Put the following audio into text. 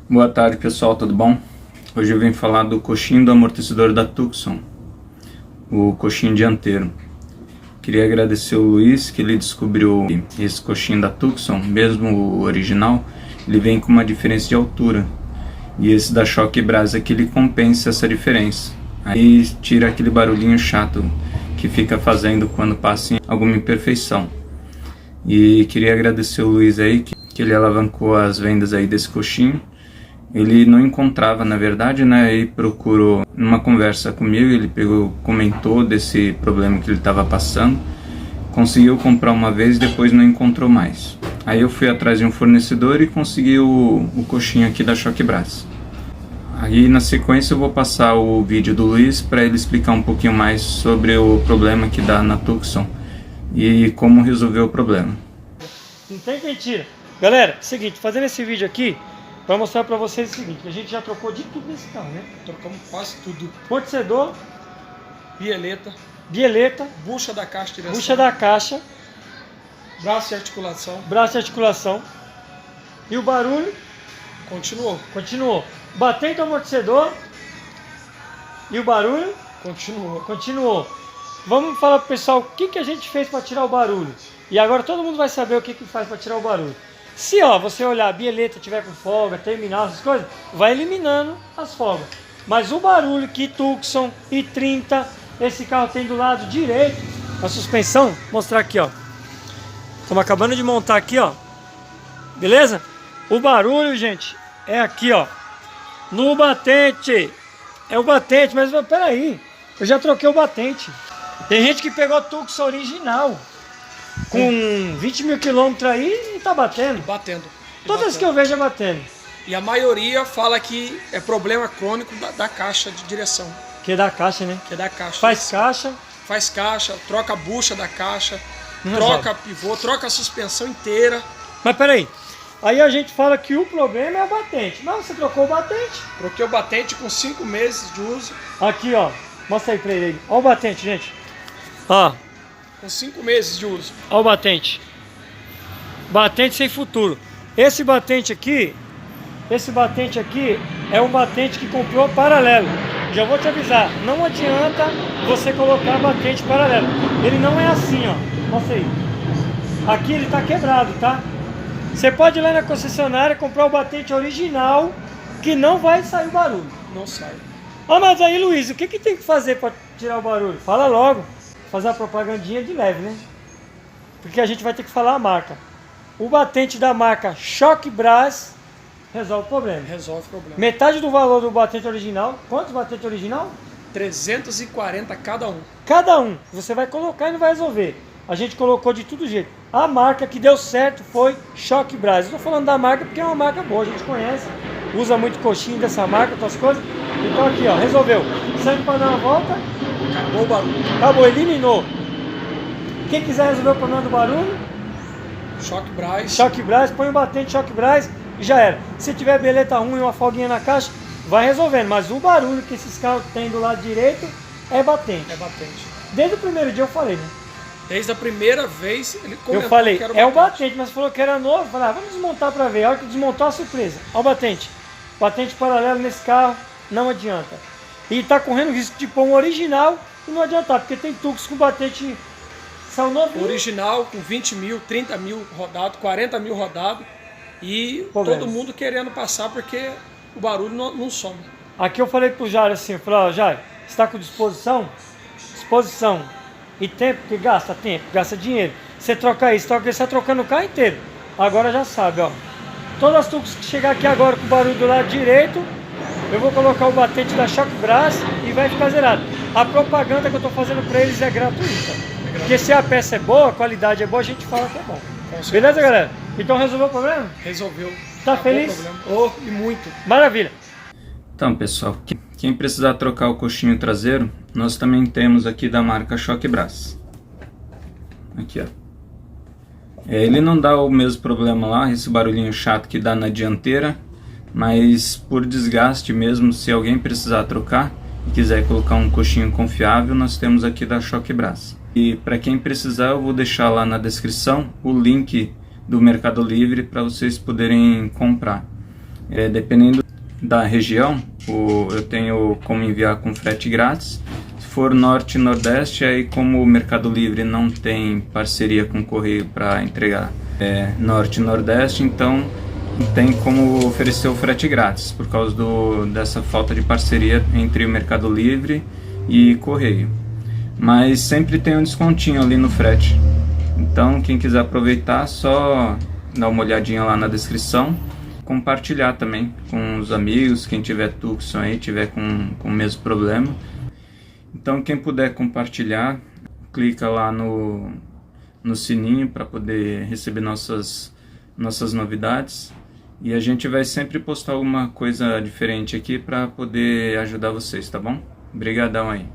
Boa tarde pessoal, tudo bom? Hoje eu vim falar do coxinho do amortecedor da Tucson, o coxinho dianteiro. Queria agradecer o Luiz que ele descobriu esse coxinho da Tucson, mesmo o original, ele vem com uma diferença de altura. E esse da Choque Brás aqui ele compensa essa diferença. Aí tira aquele barulhinho chato que fica fazendo quando passa em alguma imperfeição. E queria agradecer o Luiz aí que ele alavancou as vendas aí desse coxinho. Ele não encontrava, na verdade, né? Ele procurou numa conversa comigo, ele comentou desse problema que ele estava passando, conseguiu comprar uma vez e depois não encontrou mais. Aí eu fui atrás de um fornecedor e consegui o coxinho aqui da Choque Brás. Aí na sequência eu vou passar o vídeo do Luiz para ele explicar um pouquinho mais sobre o problema que dá na Tucson e como resolver o problema. Não tem mentira. Galera, seguinte, fazendo esse vídeo aqui para mostrar para vocês o seguinte, a gente já trocou de tudo nesse carro, né? Trocamos quase tudo. Amortecedor, bieleta, bucha da caixa de direção, bucha da caixa, braço de articulação. E o barulho continuou. Batente do amortecedor e o barulho continuou. Vamos falar pro pessoal o que a gente fez para tirar o barulho. E agora todo mundo vai saber o que faz para tirar o barulho. Se você olhar a bieleta tiver com folga, terminal, essas coisas, vai eliminando as folgas. Mas o barulho que Tucson e 30, esse carro tem do lado direito, a suspensão, vou mostrar aqui, ó. Estamos acabando de montar aqui, ó. Beleza? O barulho, gente, é aqui, ó. No batente. É o batente, mas peraí, eu já troquei o batente. Tem gente que pegou Tucson original, com 20 mil quilômetros aí e tá batendo. Todas que eu vejo é batendo. E a maioria fala que é problema crônico da caixa de direção. Que é da caixa, né? Que é da caixa. Faz caixa. Troca a bucha da caixa, troca pivô, troca a suspensão inteira. Mas peraí, aí a gente fala que o problema é o batente. Mas você trocou o batente? Troquei o batente com 5 meses de uso. Aqui, ó. Mostra aí pra ele. Olha o batente, gente. Ó. Com 5 meses de uso. Olha o batente. Batente sem futuro. Esse batente aqui é um batente que comprou paralelo. Já vou te avisar, não adianta você colocar batente paralelo. Ele não é assim, ó. Mostra aí. Aqui ele tá quebrado, tá? Você pode ir lá na concessionária comprar o batente original que não vai sair o barulho. Não sai. Mas aí, Luiz, o que tem que fazer para tirar o barulho? Fala logo. Fazer a propagandinha de leve, né? Porque a gente vai ter que falar a marca. O batente da marca Choque Brás resolve o problema. Metade do valor do batente original. Quantos batentes original? 340 cada um. Cada um. Você vai colocar e não vai resolver. A gente colocou de todo jeito. A marca que deu certo foi Choque Brás. Eu tô falando da marca porque é uma marca boa, a gente conhece. Usa muito coxinho dessa marca, outras coisas. Então aqui, ó, resolveu. Saindo para dar uma volta. Acabou o barulho. Acabou, eliminou. Quem quiser resolver o problema do barulho, Choque Brás, põe o batente Choque Brás e já era. Se tiver beleta ruim, uma folguinha na caixa, vai resolvendo. Mas o barulho que esses carros têm do lado direito é batente. Desde o primeiro dia eu falei, né? Desde a primeira vez ele comentou. Eu falei, é o batente, mas falou que era novo. Eu falei, vamos desmontar pra ver. A hora que desmontou, a surpresa. Olha o batente. Batente paralelo nesse carro, não adianta. E tá correndo risco de pôr um original e não adiantar, porque tem Tucson com batente são novinho. Original com 20 mil, 30 mil rodado, 40 mil rodado. E todo mundo querendo passar porque o barulho não some. Aqui eu falei pro Jair assim, eu falei, ó, Jair, você tá com disposição? Disposição. E tempo, que gasta tempo, gasta dinheiro. Você troca isso, você tá trocando o carro inteiro. Agora já sabe, ó. Todas as Tucson que chegar aqui agora com o barulho do lado direito, eu vou colocar o batente da Choque Brás e vai ficar zerado. A propaganda que eu tô fazendo pra eles é gratuita. Porque se a peça é boa, a qualidade é boa, a gente fala que é bom. Beleza, galera? Então resolveu o problema? Resolveu. Tá feliz? E muito. Maravilha. Então pessoal, quem precisar trocar o coxinho traseiro, nós também temos aqui da marca Choque Brás. Aqui, ó. Ele não dá o mesmo problema lá, esse barulhinho chato que dá na dianteira, mas por desgaste mesmo, se alguém precisar trocar e quiser colocar um coxinho confiável, nós temos aqui da Choque Brás. E para quem precisar, eu vou deixar lá na descrição o link do Mercado Livre para vocês poderem comprar. Dependendo da região, eu tenho como enviar com frete grátis. Se for norte e nordeste, aí como o Mercado Livre não tem parceria com o correio para entregar norte e nordeste, então tem como oferecer o frete grátis, por causa dessa falta de parceria entre o Mercado Livre e correio. Mas sempre tem um descontinho ali no frete. Então quem quiser aproveitar, só dá uma olhadinha lá na descrição. Compartilhar também com os amigos, quem tiver Tucson aí, tiver com o mesmo problema. Então quem puder compartilhar, clica lá no sininho para poder receber nossas novidades. E a gente vai sempre postar alguma coisa diferente aqui para poder ajudar vocês, tá bom? Obrigadão aí.